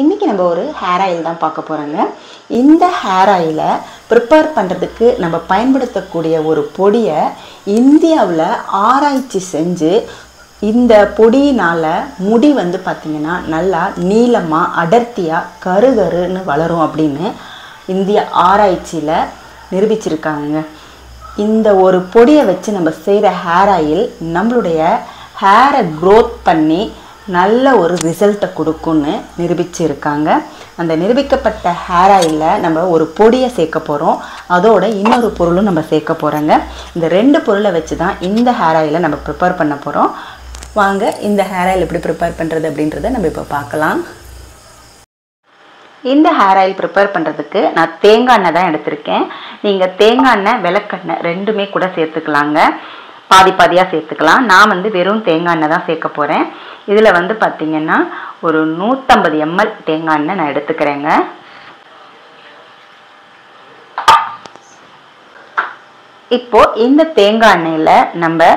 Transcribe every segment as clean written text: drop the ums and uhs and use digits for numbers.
இன்றைக்கி நம்ம ஒரு ஹேர் ஆயில் தான் பார்க்க போகிறோங்க. இந்த ஹேர் ஆயிலை ப்ரிப்பேர் பண்ணுறதுக்கு நம்ம பயன்படுத்தக்கூடிய ஒரு பொடியை இந்தியாவில் ஆராய்ச்சி செஞ்சு இந்த பொடியினால் முடி வந்து பார்த்திங்கன்னா நல்லா நீளமாக அடர்த்தியாக கருகருன்னு வளரும் அப்படின்னு இந்திய ஆராய்ச்சியில் நிரூபிச்சிருக்காங்க. இந்த ஒரு பொடியை வச்சு நம்ம செய்கிற ஹேர் ஆயில் நம்மளுடைய ஹேரை க்ரோத் பண்ணி நல்ல ஒரு ரிசல்ட்டை கொடுக்குன்னு நிரூபிச்சிருக்காங்க. அந்த நிரூபிக்கப்பட்ட ஹேர் ஆயிலில் நம்ம ஒரு பொடியை சேர்க்க போகிறோம், அதோட இன்னொரு பொருளும் நம்ம சேர்க்க போகிறோங்க. இந்த ரெண்டு பொருளை வச்சு தான் இந்த ஹேர் ஆயிலை நம்ம ப்ரிப்பேர் பண்ண போகிறோம். வாங்க இந்த ஹேர் ஆயில் எப்படி ப்ரிப்பேர் பண்ணுறது அப்படின்றத நம்ம இப்போ பார்க்கலாம். இந்த ஹேர் ஆயில் ப்ரிப்பேர் பண்ணுறதுக்கு நான் தேங்காய் எண்ணெய் தான் எடுத்திருக்கேன். நீங்கள் தேங்காய் எண்ணெய் விளக்கெண்ணெய் ரெண்டுமே கூட சேர்த்துக்கலாங்க, பாதி பாதியாக சேர்த்துக்கலாம். நான் வந்து வெறும் தேங்காய் எண்ணெய் தான் சேர்க்க போகிறேன். இதில் வந்து பார்த்திங்கன்னா ஒரு 150 ml தேங்காய் எண்ணெய் நான் எடுத்துக்கிறேங்க. இப்போது இந்த தேங்காய் எண்ணெயில் நம்ம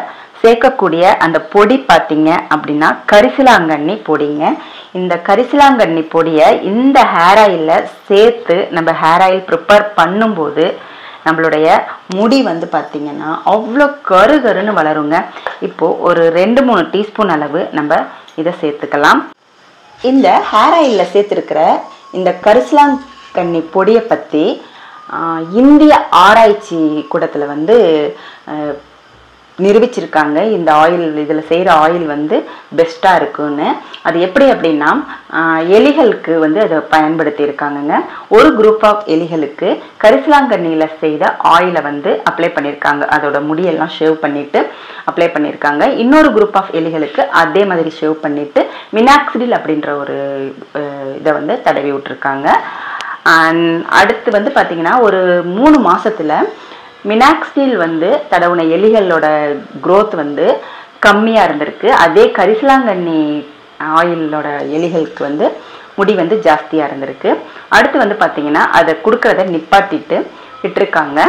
சேர்க்கக்கூடிய அந்த பொடி பார்த்திங்க அப்படின்னா கரிசலாங்கண்ணி பொடிங்க. இந்த கரிசலாங்கண்ணி பொடியை இந்த ஹேர் ஆயிலில் சேர்த்து நம்ம ஹேர் ஆயில் ப்ரிப்பேர் பண்ணும்போது நம்மளுடைய முடி வந்து பார்த்திங்கன்னா அவ்வளோ கருகருன்னு வளருங்க. இப்போது ஒரு 2-3 டீஸ்பூன் அளவு நம்ம இதை சேர்த்துக்கலாம். இந்த ஹேர் ஆயிலில் சேர்த்துருக்கிற இந்த கரிசலாங்கண்ணி பொடியை பற்றி இந்திய ஆராய்ச்சி கூடத்தில் வந்து நிரூபிச்சிருக்காங்க. இந்த ஆயில், இதில் செய்கிற ஆயில் வந்து பெஸ்ட்டாக இருக்குன்னு. அது எப்படி அப்படின்னா எலிகளுக்கு வந்து அதை பயன்படுத்தியிருக்காங்கங்க. ஒரு குரூப் ஆஃப் எலிகளுக்கு கரிசலாங்கண்ணியில் செய்த ஆயிலை வந்து அப்ளை பண்ணியிருக்காங்க. அதோட முடியெல்லாம் ஷேவ் பண்ணிவிட்டு அப்ளை பண்ணியிருக்காங்க. இன்னொரு குரூப் ஆஃப் எலிகளுக்கு அதே மாதிரி ஷேவ் பண்ணிவிட்டு மினாக்சிடில் அப்படின்ற ஒரு இதை வந்து தடவி விட்டுருக்காங்க. அடுத்து வந்து பார்த்திங்கன்னா ஒரு 3 மாதத்தில் மினாக்சிடில் வந்து தடவுன எலிகளோட க்ரோத் வந்து கம்மியாக இருந்திருக்கு. அதே கரிசலாங்கண்ணி ஆயிலோட எலிகளுக்கு வந்து முடி வந்து ஜாஸ்தியாக இருந்திருக்கு. அடுத்து வந்து பார்த்திங்கன்னா அதை கொடுக்குறத நிப்பாட்டிட்டு விட்டுருக்காங்க.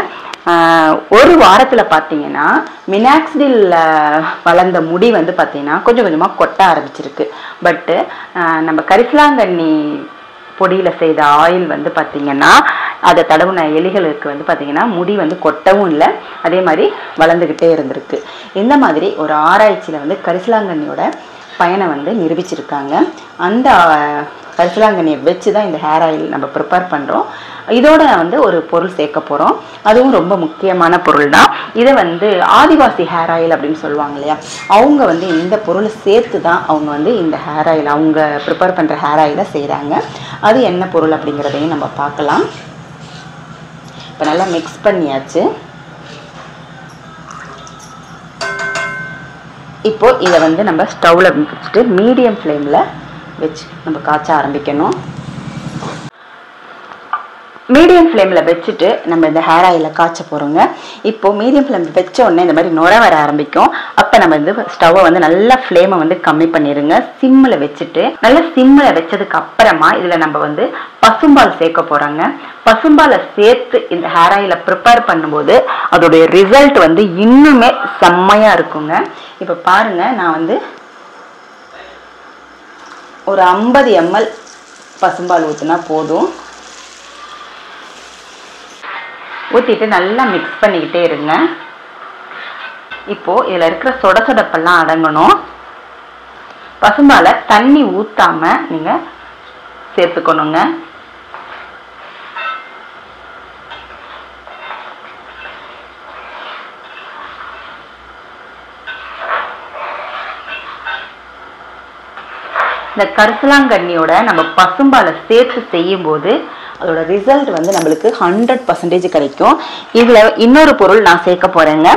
ஒரு வாரத்தில் பார்த்திங்கன்னா மினாக்சிடில் வளர்ந்த முடி வந்து பார்த்திங்கன்னா கொஞ்சம் கொஞ்சமாக கொட்ட ஆரம்பிச்சிருக்கு. பட்டு நம்ம கரிசலாங்கண்ணி பொடியில் செய்த ஆயில் வந்து பார்த்திங்கன்னா அதை தடவுன எலிகளுக்கு வந்து பார்த்திங்கன்னா முடி வந்து கொட்டவும் இல்லை, அதே மாதிரி வளர்ந்துக்கிட்டே இருந்திருக்கு. இந்த மாதிரி ஒரு ஆராய்ச்சியில் வந்து கரிசலாங்கண்ணியோட பயனை வந்து நிரூபிச்சிருக்காங்க. அந்த கரிசலாங்கண்ணியை வச்சு தான் இந்த ஹேர் ஆயில் நம்ம ப்ரிப்பேர் பண்ணுறோம். இதோட வந்து ஒரு பொருள் சேர்க்க போகிறோம், அதுவும் ரொம்ப முக்கியமான பொருள் தான். இதை வந்து ஆதிவாசி ஹேர் ஆயில் அப்படின்னு சொல்லுவாங்க இல்லையா, அவங்க வந்து இந்த பொருளை சேர்த்து தான் அவங்க வந்து இந்த ஹேர் ஆயில், அவங்க ப்ரிப்பேர் பண்ணுற ஹேர் ஆயிலை செய்கிறாங்க. அது என்ன பொருள் அப்படிங்கிறதையும் நம்ம பார்க்கலாம். இப்போ நல்லா மிக்ஸ் பண்ணியாச்சு. இப்போது இதை வந்து நம்ம ஸ்டவ்வில் வச்சுட்டு மீடியம் ஃப்ளேமில் வச்சு நம்ம காய்ச்ச ஆரம்பிக்கணும். மீடியம் ஃப்ளேமில் வச்சுட்டு நம்ம இந்த ஹேர் ஆயிலை காய்ச்ச போகிறோங்க. இப்போது மீடியம் ஃப்ளேம் வச்ச உடனே இந்த மாதிரி நுர வர ஆரம்பிக்கும். அப்போ நம்ம வந்து ஸ்டவ்வை வந்து நல்லா ஃப்ளேமை வந்து கம்மி பண்ணிடுங்க. சிம்மில் வச்சுட்டு நல்லா சிம்மில் வச்சதுக்கு அப்புறமா இதில் நம்ம வந்து பசும்பால் சேர்க்க போகிறோங்க. பசும்பாலை சேர்த்து இந்த ஹேர் ஆயிலை ப்ரிப்பேர் பண்ணும்போது அதோடைய ரிசல்ட் வந்து இன்னுமே செம்மையாக இருக்குங்க. இப்போ பாருங்கள், நான் வந்து ஒரு 50 ml பசும்பால் ஊற்றினா போதும். ஊற்றிட்டு நல்லா மிக்ஸ் பண்ணிக்கிட்டே இருங்க. இப்போது இதில் இருக்கிற சொடசொடப்பெல்லாம் அடங்கணும். பசும்பாலை தண்ணி ஊற்றாமல் நீங்கள் சேர்த்துக்கணுங்க. இந்த கரிசலாங்கண்ணியோட நம்ம பசும்பாலை சேர்த்து செய்யும்போது அதோட ரிசல்ட் வந்து நம்மளுக்கு 100% கிடைக்கும். இதில் இன்னொரு பொருள் நான் சேர்க்க போகிறேங்க,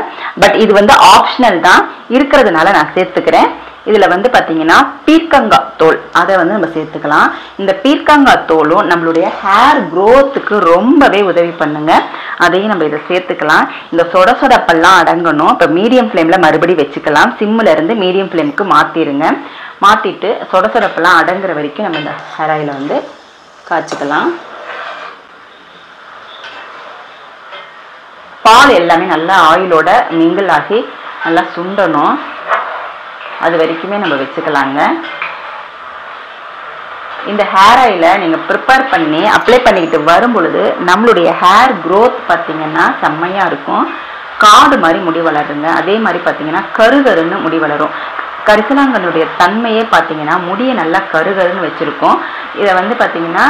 பட் இது வந்து ஆப்ஷனல் தான், இருக்கிறதுனால நான் சேர்த்துக்கிறேன். இதில் வந்து பார்த்திங்கன்னா பீர்க்கங்காய் தோல், அதை வந்து நம்ம சேர்த்துக்கலாம். இந்த பீர்க்கங்காய் தோலும் நம்மளுடைய ஹேர் க்ரோத்துக்கு ரொம்பவே உதவி பண்ணுங்க. அதையும் நம்ம இதை சேர்த்துக்கலாம். இந்த சொடசொடப்பெல்லாம் அடங்கணும். இப்போ மீடியம் ஃப்ளேமில் மறுபடியும் வச்சுக்கலாம். சிம்மில் இருந்து மீடியம் ஃப்ளேமுக்கு மாற்றிடுங்க. மாற்றிட்டு சொடசொடப்பெல்லாம் அடங்குற வரைக்கும் நம்ம இந்த ஹேர் ஆயிலை வந்து காய்ச்சிக்கலாம். பால் எல்லாமே நல்லா ஆயிலோட மிங்கிள் ஆகி நல்லா சுண்டணும். அது வரைக்குமே நம்ம வச்சுக்கலாங்க. இந்த ஹேர் ஆயிலை நீங்கள் ப்ரிப்பேர் பண்ணி அப்ளை பண்ணிக்கிட்டு வரும் பொழுது நம்மளுடைய ஹேர் க்ரோத் பார்த்தீங்கன்னா செம்மையாக இருக்கும். காடு மாதிரி முடி வளருங்க. அதே மாதிரி பார்த்தீங்கன்னா கருகருன்னு முடி வளரும். கரிசலாங்கண்ணியுடைய தன்மையே பார்த்தீங்கன்னா முடியை நல்லா கருகருன்னு வச்சுருக்கோம். இதை வந்து பார்த்தீங்கன்னா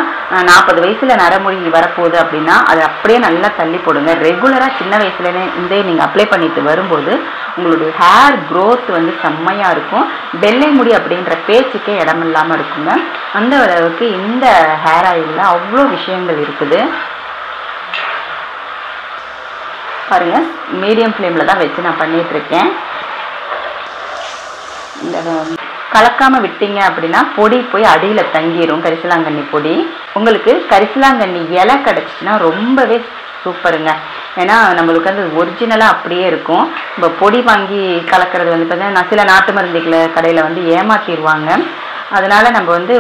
40 வயசில் நரமுடி வரப்போகுது அப்படின்னா அதை அப்படியே நல்லா தள்ளி போடுங்க. ரெகுலராக சின்ன வயசுலேயே இந்த நீங்கள் அப்ளை பண்ணிட்டு வரும்போது உங்களுடைய ஹேர் க்ரோத் வந்து செம்மையாக இருக்கும். வெள்ளை முடி அப்படின்ற பேச்சுக்கே இடமில்லாமல் இருக்குங்க. அந்த அளவுக்கு இந்த ஹேர் ஆயிலில் அவ்வளோ விஷயங்கள் இருக்குது. பாருங்கள், மீடியம் ஃப்ளேமில் தான் வச்சு நான் பண்ணிகிட்ருக்கேன். இந்த கலக்காமல் விட்டீங்க அப்படின்னா பொடி போய் அடியில் தங்கிடும். கரிசலாங்கண்ணி பொடி உங்களுக்கு கரிசலாங்கண்ணி இலை கிடச்சிச்சின்னா ரொம்பவே சூப்பருங்க. ஏன்னா நம்மளுக்கு வந்து ஒரிஜினலாக அப்படியே இருக்கும். இப்போ பொடி வாங்கி கலக்கிறது வந்து பார்த்தீங்கன்னா சில நாட்டு மருந்துகளை கடையில் வந்து ஏமாற்றிடுவாங்க. அதனால் நம்ம வந்து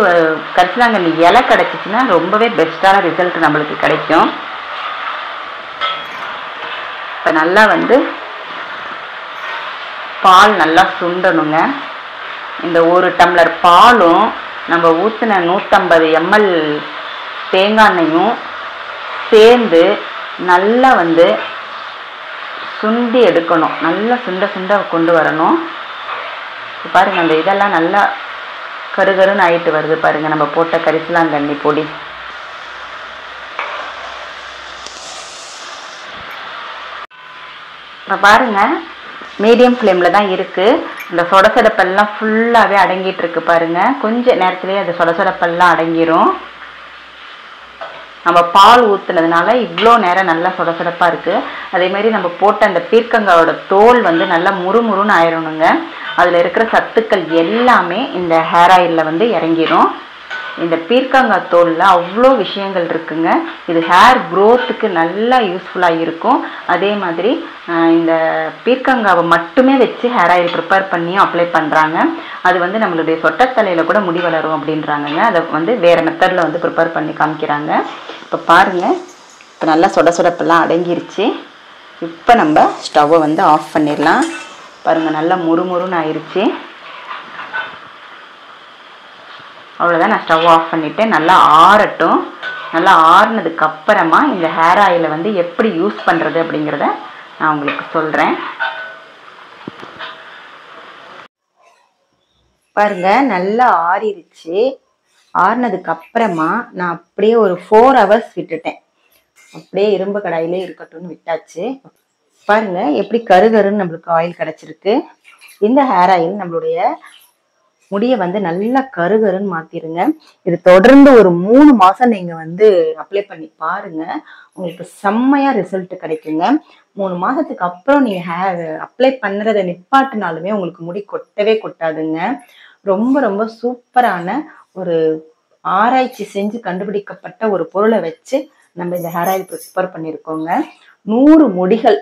கரிசலாங்கண்ணி இலை கிடச்சிச்சின்னா ரொம்பவே பெஸ்ட்டான ரிசல்ட் நம்மளுக்கு கிடைக்கும். இப்போ நல்லா வந்து பால் நல்லா சுண்டணுங்க. இந்த 1 டம்ளர் பாலும் நம்ம ஊற்றின 150 ml தேங்காய் எண்ணெயும் சேர்ந்து நல்லா வந்து சுண்டி எடுக்கணும். நல்லா சுண்ட கொண்டு வரணும். பாருங்கள், அந்த இதெல்லாம் நல்லா கருகருன்னு ஆகிட்டு வருது பாருங்கள் நம்ம போட்ட கரிசலாங்கண்ணி பொடி. இப்போ பாருங்கள், மீடியம் ஃப்ளேமில் தான் இருக்குது. இந்த சொடசொடப்பெல்லாம் ஃபுல்லாகவே அடங்கிட்டு இருக்கு பாருங்கள். கொஞ்சம் நேரத்துலேயே அந்த சொடசொடப்பெல்லாம் அடங்கிரும். நம்ம பால் ஊற்றுனதுனால இவ்வளோ நேரம் நல்லா சொடசொடப்பாக இருக்குது. அதேமாரி நம்ம போட்ட அந்த பீர்க்கங்காயோட தோல் வந்து நல்லா முறுமுறுன்னு ஆயிடணுங்க. அதில் இருக்கிற சத்துக்கள் எல்லாமே இந்த ஹேர் ஆயிலில் வந்து இறங்கிடும். இந்த பீர்க்கங்காய் தோலில் அவ்வளோ விஷயங்கள் இருக்குங்க. இது ஹேர் க்ரோத்துக்கு நல்லா யூஸ்ஃபுல்லாக இருக்கும். அதே மாதிரி இந்த பீர்க்கங்காவை மட்டுமே வச்சு ஹேர் ஆயில் ப்ரிப்பேர் பண்ணியும் அப்ளை பண்ணுறாங்க. அது வந்து நம்மளுடைய சொட்டத்தலையில் கூட முடி வளரும் அப்படின்றாங்கங்க. அதை வந்து வேறு மெத்தடில் வந்து ப்ரிப்பேர் பண்ணி காமிக்கிறாங்க. இப்போ பாருங்கள், இப்போ நல்லா சொடப்பெல்லாம் அடங்கிருச்சு. இப்போ நம்ம ஸ்டவ்வை வந்து ஆஃப் பண்ணிடலாம். பாருங்கள், நல்லா முறுமுறுன்னு ஆயிடுச்சு. அவ்வளோதான், நான் ஸ்டவ் ஆஃப் பண்ணிவிட்டேன். நல்லா ஆறட்டும். நல்லா ஆறுனதுக்கு அப்புறமா இந்த ஹேர் ஆயிலை வந்து எப்படி யூஸ் பண்ணுறது அப்படிங்கிறத நான் உங்களுக்கு சொல்கிறேன். பாருங்கள், நல்லா ஆறிடுச்சு. ஆறுனதுக்கு அப்புறமா நான் அப்படியே ஒரு 4 hours விட்டுட்டேன். அப்படியே இரும்பு கடாயிலே இருக்கட்டும்னு விட்டாச்சு. பாருங்கள் எப்படி கருகருன்னு நம்மளுக்கு ஆயில் கிடச்சிருக்கு. இந்த ஹேர் ஆயில் நம்மளுடைய முடியை வந்து நல்லா கருகருன்னு மாற்றிடுங்க. இது தொடர்ந்து ஒரு 3 மாதம் நீங்கள் வந்து அப்ளை பண்ணி பாருங்க. உங்களுக்கு செம்மையாக ரிசல்ட் கிடைக்குங்க. 3 மாதத்துக்கு அப்புறம் நீங்கள் ஹேர் அப்ளை பண்ணுறதை நிப்பாட்டினாலுமே உங்களுக்கு முடி கொட்டவே கொட்டாதுங்க. ரொம்ப ரொம்ப சூப்பரான ஒரு ஆராய்ச்சி செஞ்சு கண்டுபிடிக்கப்பட்ட ஒரு பொருளை வச்சு நம்ம இந்த ஹேர் ஆயில் ப்ரிப்பேர் பண்ணியிருக்கோங்க. 100 முடிகள்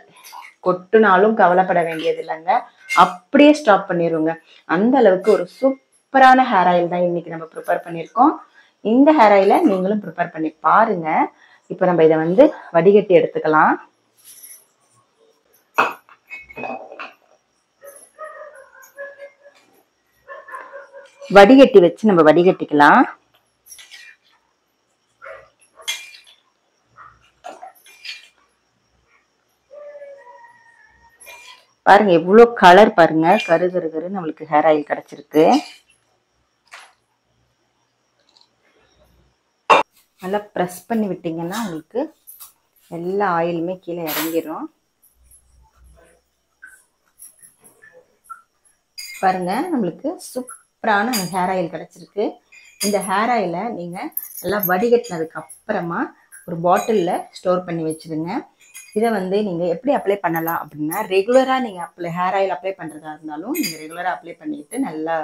கொட்டுனாலும் கவலைப்பட வேண்டியது இல்லைங்க. அப்படியே ஸ்டாப் பண்ணிடுங்க. அந்த அளவுக்கு ஒரு சூப்பரான ஹேர் ஆயில் தான் இன்னைக்கு நம்ம ப்ரிப்பேர் பண்ணியிருக்கோம். இந்த ஹேர் ஆயிலை நீங்களும் ப்ரிப்பேர் பண்ணி பாருங்க. இப்போ நம்ம இதை வந்து வடிகட்டி எடுத்துக்கலாம். வடிகட்டி வச்சு நம்ம வடிகட்டிக்கலாம். பாருங்க எவ்வளோ கலர் பாருங்க, கரு நம்மளுக்கு ஹேர் ஆயில் கிடைச்சிருக்கு. நல்லா ப்ரெஸ் பண்ணி விட்டீங்கன்னா உங்களுக்கு எல்லா ஆயிலுமே கீழே இறங்கிடும். பாருங்க நம்மளுக்கு சூப்பரான ஹேர் ஆயில் கிடைச்சிருக்கு. இந்த ஹேர் ஆயிலை நீங்க நல்லா வடிகட்டினதுக்கு அப்புறமா ஒரு பாட்டில்ல ஸ்டோர் பண்ணி வச்சிருங்க. இதை வந்து நீங்கள் எப்படி அப்ளை பண்ணலாம் அப்படின்னா, ரெகுலராக நீங்கள் ஹேர் ஆயில் அப்ளை பண்ணுறதா இருந்தாலும் நீங்கள் ரெகுலராக அப்ளை பண்ணிட்டு நல்லா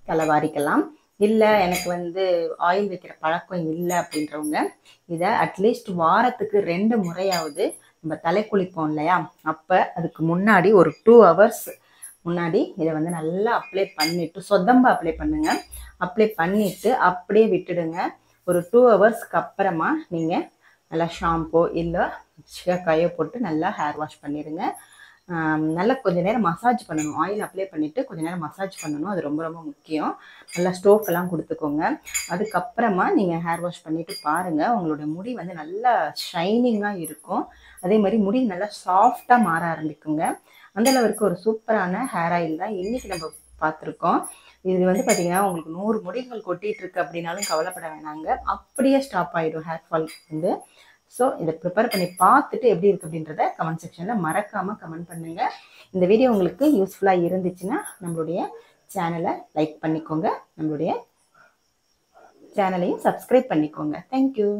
தலைவாரிக்கலாம். இல்லை எனக்கு வந்து ஆயில் வைக்கிற பழக்கம் இல்லை அப்படின்றவங்க இதை அட்லீஸ்ட் வாரத்துக்கு 2 முறையாவது நம்ம தலை குளிப்போம் இல்லையா, அப்போ அதுக்கு முன்னாடி ஒரு 2 hours முன்னாடி இதை வந்து நல்லா அப்ளை பண்ணிவிட்டு சொதம்ப அப்ளை பண்ணுங்க. அப்ளை பண்ணிவிட்டு அப்படியே விட்டுடுங்க. ஒரு 2 ஹவர்ஸ்க்கு அப்புறமா நீங்கள் நல்லா ஷாம்போ இல்லை காய போட்டு நல்லா ஹேர் வாஷ் பண்ணிடுங்க. நல்லா கொஞ்சம் நேரம் மசாஜ் பண்ணணும். ஆயில் அப்ளை பண்ணிவிட்டு கொஞ்சம் நேரம் மசாஜ் பண்ணணும். அது ரொம்ப ரொம்ப முக்கியம். நல்லா ஸ்டோக்கெல்லாம் கொடுத்துக்கோங்க. அதுக்கப்புறமா நீங்கள் ஹேர் வாஷ் பண்ணிவிட்டு பாருங்கள், உங்களோட முடி வந்து நல்லா ஷைனிங்காக இருக்கும். அதே மாதிரி முடி நல்லா சாஃப்டாக மாற ஆரம்பிக்குங்க. அந்தளவுக்கு ஒரு சூப்பரான ஹேர் ஆயில் தான் இன்றைக்கி நம்ம பார்த்துருக்கோம். இது வந்து பார்த்திங்கன்னா உங்களுக்கு 100 முடிகள் கொட்டிகிட்டு இருக்கு அப்படின்னாலும் கவலைப்பட வேணாங்க, அப்படியே ஸ்டாப் ஆகிடும் ஹேர் ஃபால் வந்து. ஸோ இதை ப்ரிப்பேர் பண்ணி பார்த்துட்டு எப்படி இருக்குது அப்படின்றத கமெண்ட் செக்ஷனில் மறக்காமல் கமெண்ட் பண்ணுங்கள். இந்த வீடியோ உங்களுக்கு யூஸ்ஃபுல்லாக இருந்துச்சுன்னா நம்மளுடைய சேனலை லைக் பண்ணிக்கோங்க, நம்மளுடைய சேனலையும் சப்ஸ்கிரைப் பண்ணிக்கோங்க. தேங்க்யூ.